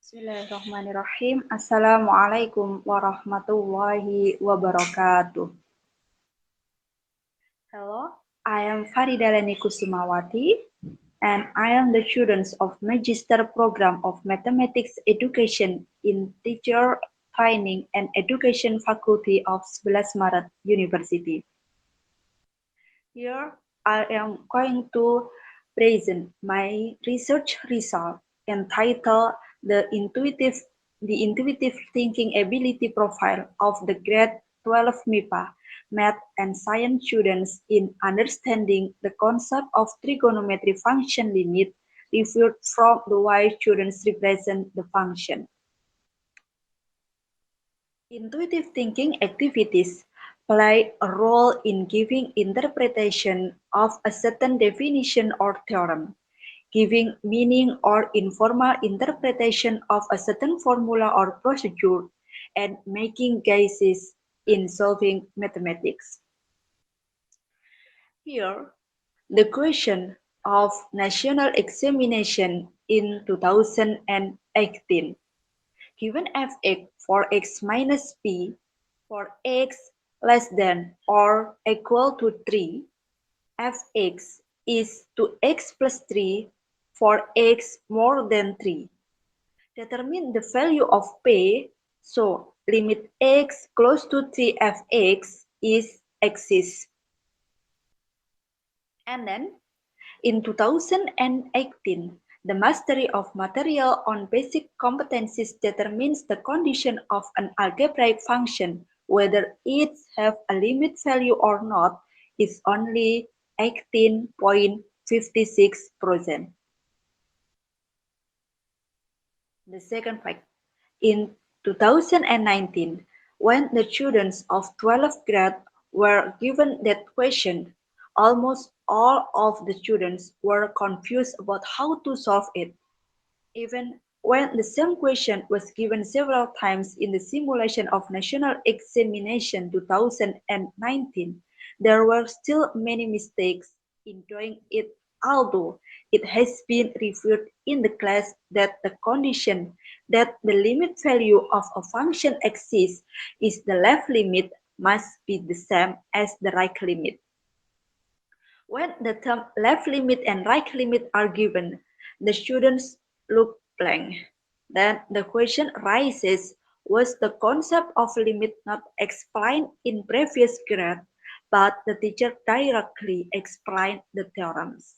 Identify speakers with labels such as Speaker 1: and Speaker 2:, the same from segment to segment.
Speaker 1: Bismillahirrahmanirrahim. Assalamualaikum warahmatullahi wabarakatuh. Hello, I am Farida Leni Kusumawati, and I am the student of Magister Program of Mathematics Education in Teacher Training and Education Faculty of Sebelas Maret University. Here, I am going to present my research result entitled the intuitive thinking ability profile of the grade 12 MIPA math and science students in understanding the concept of trigonometry function limit reviewed from the way students represent the function. Intuitive thinking activities play a role in giving interpretation of a certain definition or theorem, giving meaning or informal interpretation of a certain formula or procedure, and making guesses in solving mathematics. Here, the question of national examination in 2018. Given f(x) for x minus p for x less than or equal to 3, f(x) is to x plus 3 for x more than 3. Determine the value of p, so limit x close to 3 f(x) is exists. And then, in 2018, the mastery of material on basic competencies determines the condition of an algebraic function, whether it has a limit value or not, is only 18.56%. The second fact, in 2019, when the students of 12th grade were given that question, almost all of the students were confused about how to solve it. Even when the same question was given several times in the simulation of National Examination 2019, there were still many mistakes in doing it, although it has been reviewed in the class that the condition that the limit value of a function exists is the left limit must be the same as the right limit. When the term left limit and right limit are given, the students look blank. Then the question arises, was the concept of limit not explained in previous grade, but the teacher directly explained the theorems.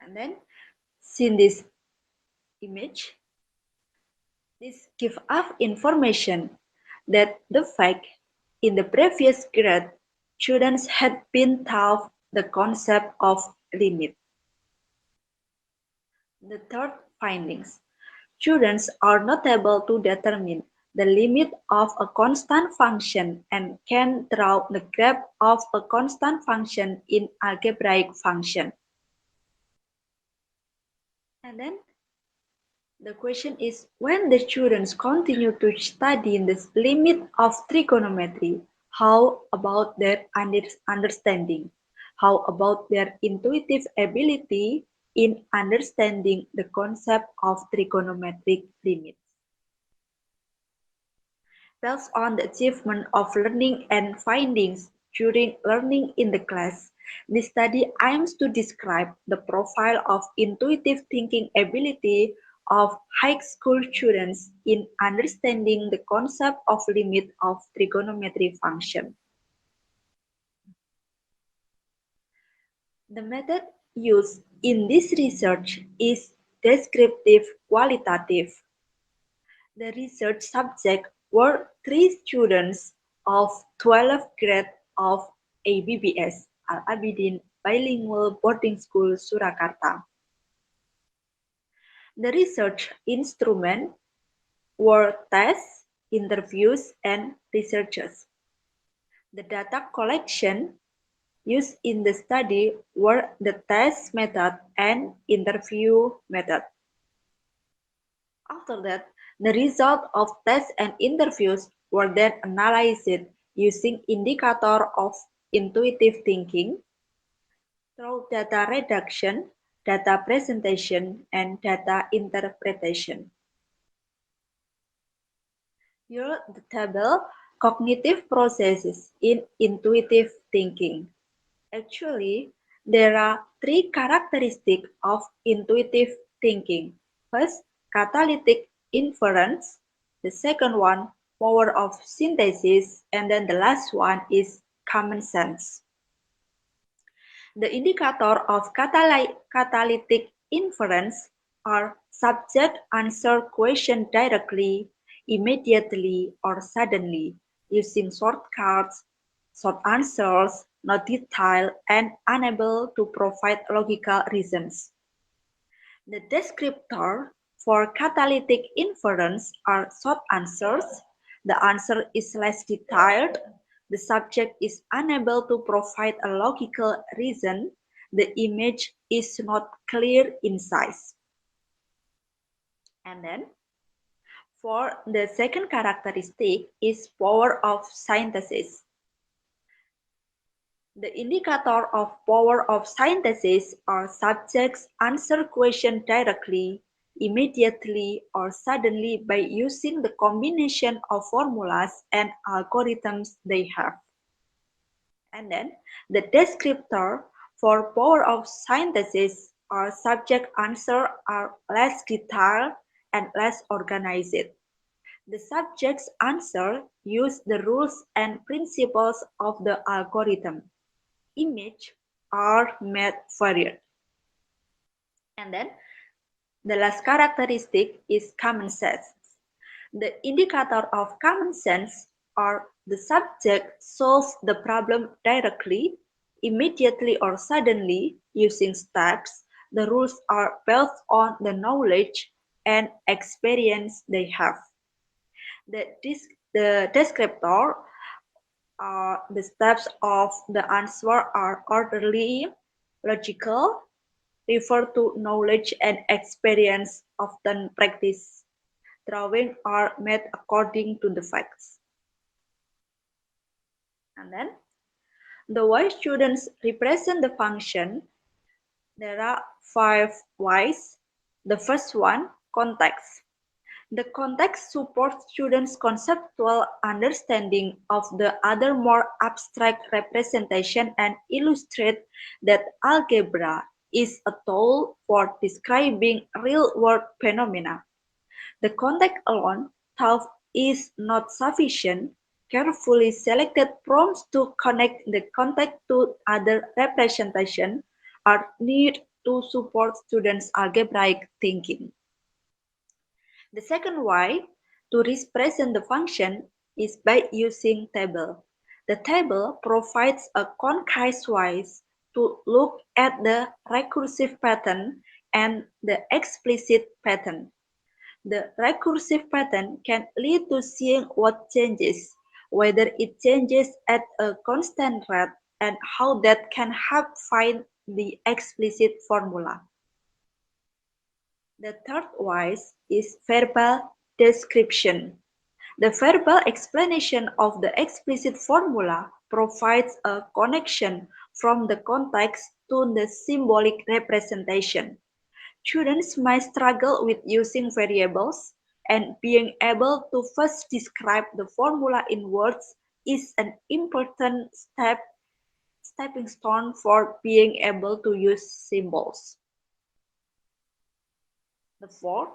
Speaker 1: And then, see this image, this gives us information that the fact in the previous grade, students had been taught the concept of limit. The third findings. Students are not able to determine the limit of a constant function and can draw the graph of a constant function in algebraic function. And then the question is, when the students continue to study the limit of trigonometry, how about their understanding? How about their intuitive ability in understanding the concept of trigonometric limits? Based on the achievement of learning and findings during learning in the class, this study aims to describe the profile of intuitive thinking ability of high school students in understanding the concept of limit of trigonometry function. The method used in this research is descriptive qualitative. The research subject were 3 students of 12th grade of ABBS, Abidin Bilingual Boarding School, Surakarta. The research instrument were tests, interviews, and researches. The data collection used in the study were the test method and interview method. After that, the result of tests and interviews were then analyzed using indicator of intuitive thinking through data reduction, data presentation, and data interpretation. Here the table, cognitive processes in intuitive thinking. Actually, there are three characteristics of intuitive thinking. First, catalytic inference. The second one, power of synthesis. And then the last one is common sense. The indicator of catalytic inference are subject answer question directly, immediately, or suddenly, using shortcuts, short answers, not detailed, and unable to provide logical reasons. The descriptor for catalytic inference are short answers. The answer is less detailed. The subject is unable to provide a logical reason. The image is not clear in size. And then for the second characteristic is power of synthesis. The indicator of power of synthesis are subjects answer question directly, immediately, or suddenly by using the combination of formulas and algorithms they have. And then the descriptor for power of synthesis are subject answer are less detailed and less organized. The subject's answer use the rules and principles of the algorithm. Image are made varied. And then the last characteristic is common sense. The indicator of common sense are the subject solves the problem directly, immediately or suddenly using steps. The rules are built on the knowledge and experience they have. The descriptor the steps of the answer are orderly, logical, refer to knowledge and experience, often practice. Drawings are made according to the facts. And then, the way students represent the function, there are 5 ways. The first one, context. The context supports students' conceptual understanding of the other more abstract representation and illustrate that algebra is a tool for describing real-world phenomena. The context alone, thought, is not sufficient. Carefully selected prompts to connect the context to other representation are needed to support students' algebraic thinking. The second way to represent the function is by using table. The table provides a concise way to look at the recursive pattern and the explicit pattern. The recursive pattern can lead to seeing what changes, whether it changes at a constant rate, and how that can help find the explicit formula. The third wise is verbal description. The verbal explanation of the explicit formula provides a connection from the context to the symbolic representation. Students might struggle with using variables, and being able to first describe the formula in words is an important stepping stone for being able to use symbols. The fourth,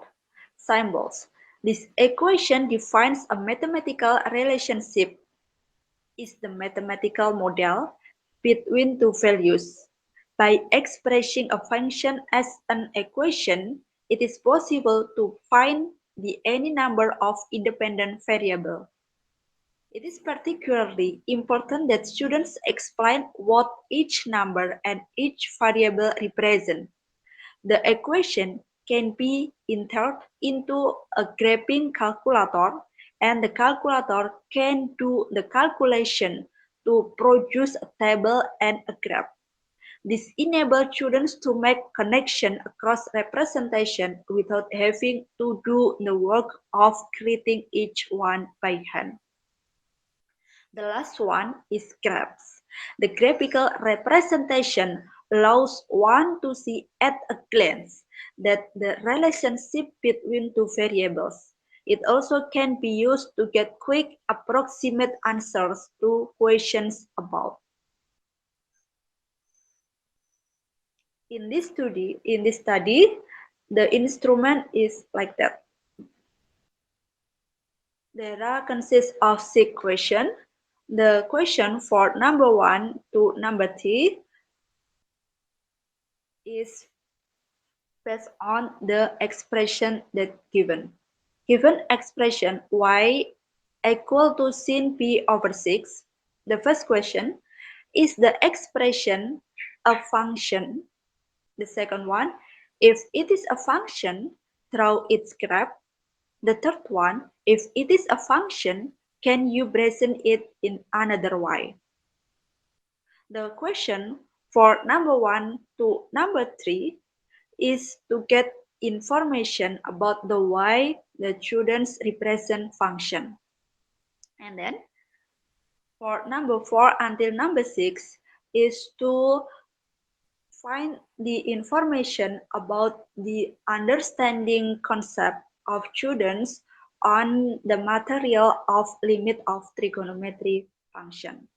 Speaker 1: symbols. This equation defines a mathematical relationship is the mathematical model between two values. By expressing a function as an equation, it is possible to find any number of independent variables. It is particularly important that students explain what each number and each variable represent. The equation can be entered into a graphing calculator, and the calculator can do the calculation to produce a table and a graph. This enables students to make connection across representation without having to do the work of creating each one by hand. The last one is graphs. The graphical representation allows one to see at a glance that the relationship between two variables. It also can be used to get quick, approximate answers to questions about. In this study, the instrument is like that. There consists of 6 questions. The question for number 1 to number 3 is based on the expression that given. Given expression y equal to sin p over 6. The first question, is the expression a function? The second one, if it is a function, draw its graph. The third one, if it is a function, can you present it in another way? The question for number 1 to number 3 is to get information about the way the students represent function. And then for number 4 until number 6 is to find the information about the understanding concept of students on the material of limit of trigonometry function.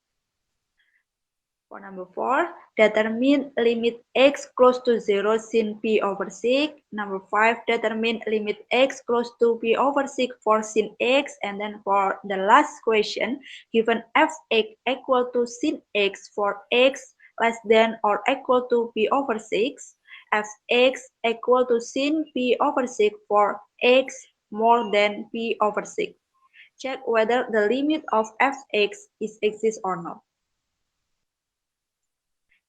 Speaker 1: For number 4, determine limit x close to 0 sin p over 6. Number 5, determine limit x close to p over 6 for sin x. And then for the last question, given fx equal to sin x for x less than or equal to p over 6, fx equal to sin p over 6 for x more than p over 6. Check whether the limit of fx is exists or not.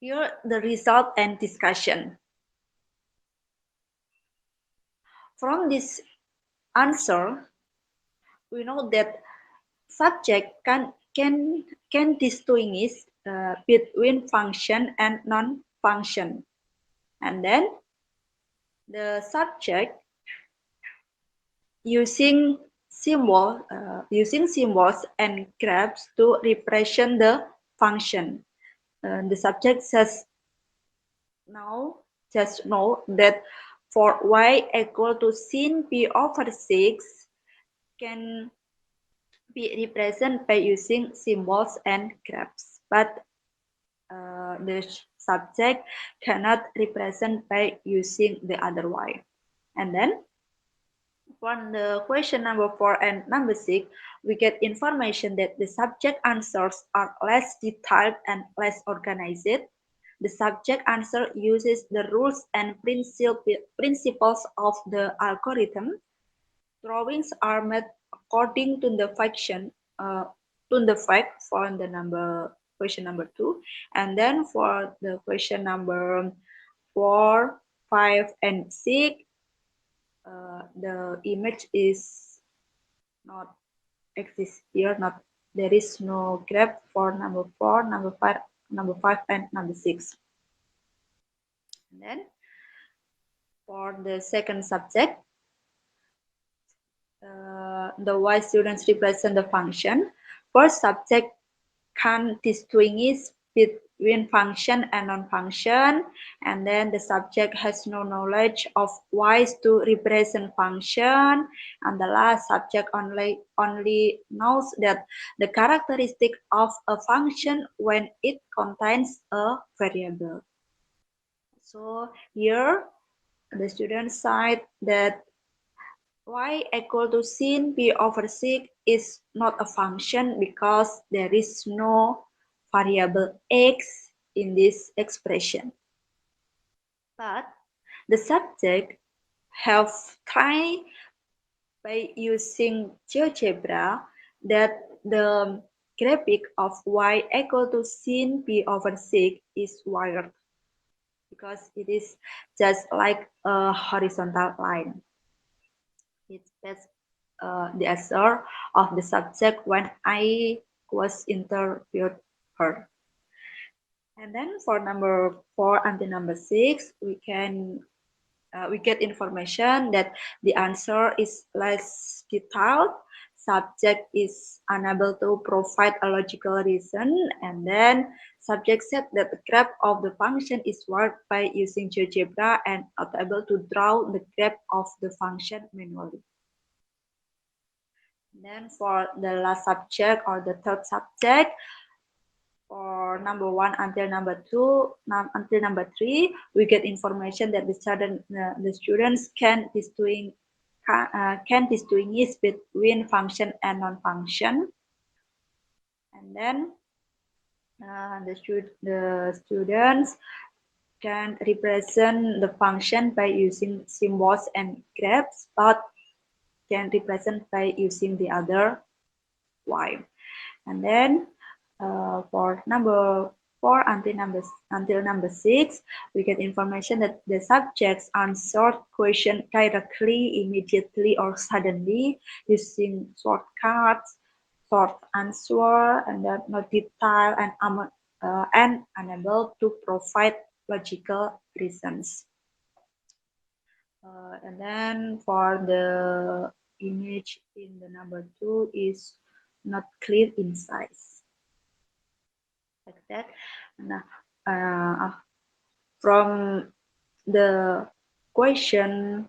Speaker 1: Here the result and discussion. From this answer, we know that subject can distinguish between function and non-function. And then the subject using symbols and graphs to represent the function. The subject says just know that for y equal to sin p over 6 can be represented by using symbols and graphs, but the subject cannot represent by using the other way. And then from the question number 4 and number 6, we get information that the subject answers are less detailed and less organized. The subject answer uses the rules and principles of the algorithm. Drawings are made according to the fact for the question number 2, and then for the question number 4, 5, and 6, the image is not exist here. There is no graph for number 4, number 5, and number 6. And then for the second subject, the y students represent the function. First subject can distinguish between function and non-function, and then the subject has no knowledge of ways to represent function, and the last subject only knows that the characteristic of a function when it contains a variable. So here the student cite that y equal to sin p over 6 is not a function because there is no variable x in this expression. But the subject have tried by using GeoGebra that the graphic of y equal to sin p over 6 is wired because it is just like a horizontal line. It's best the answer of the subject when I was interviewed her. And then for number 4 and the number 6, we get information that the answer is less detailed. subject is unable to provide a logical reason, and then subject said that the graph of the function is worked by using GeoGebra and not able to draw the graph of the function manually. Then for the last subject or the third subject, for number 1 until number 2, until number 3, we get information that the students can distinguish between function and non-function, and then the students can represent the function by using symbols and graphs, but can represent by using the other y. And then for number 4 until number 6, we get information that the subjects answer question directly, immediately, or suddenly using shortcuts, short answer, and then not detailed and unable to provide logical reasons. And then for the image in the number 2 is not clear in size, like that. Nah, from the question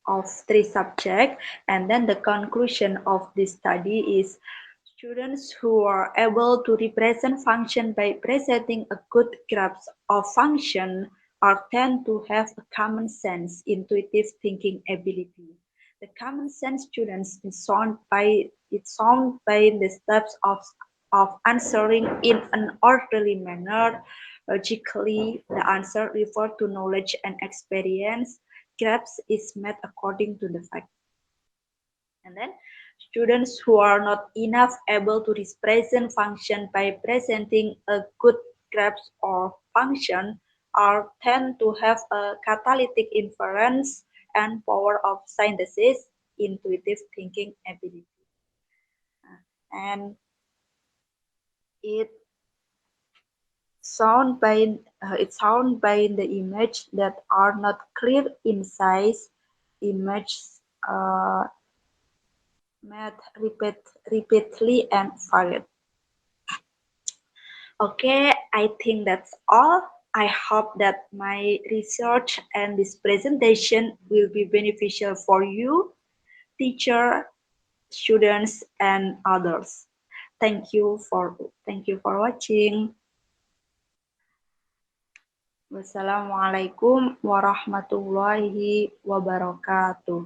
Speaker 1: of 3 subjects, and then the conclusion of this study is students who are able to represent function by presenting a good grasp of function are tend to have a common sense, intuitive thinking ability. The common sense students is shown by the steps of answering in an orderly manner. Logically, the answer refers to knowledge and experience. Grasp is made according to the fact. And then students who are not enough able to represent function by presenting a good grasp or function are tend to have a catalytic inference and power of synthesis, intuitive thinking ability. And it it's sound by the image that are not clear in size, images made repeatedly and varied. Okay, I think that's all. I hope that my research and this presentation will be beneficial for you, teacher, students, and others. Thank you for watching. Wassalamualaikum warahmatullahi wabarakatuh.